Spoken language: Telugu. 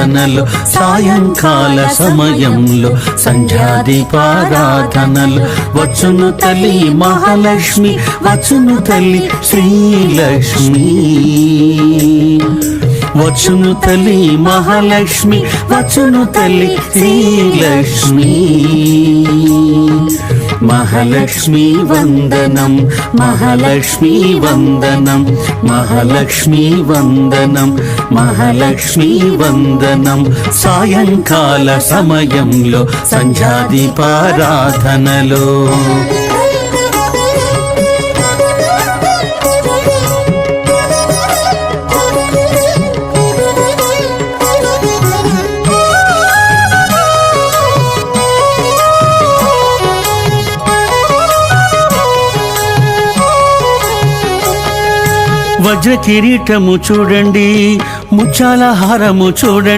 దీపారాధనలు సాయంకాల సమయంలో సంధ్యాదీపారాధనలు వచ్చును తల్లి మహాలక్ష్మి వచ్చును తల్లి శ్రీలక్ష్మి వచ్చును తల్లి మహాలక్ష్మి వచ్చును తల్లి శ్రీలక్ష్మి మహాలక్ష్మి వందనం మహాలక్ష్మి వందనం మహాలక్ష్మి వందనం మహాలక్ష్మి వందనం సాయంకాల సమయంలో సంధ్యాదీపారాధనలో వజ్ర కిరీటము చూడండి ముత్యాల హారము చూడండి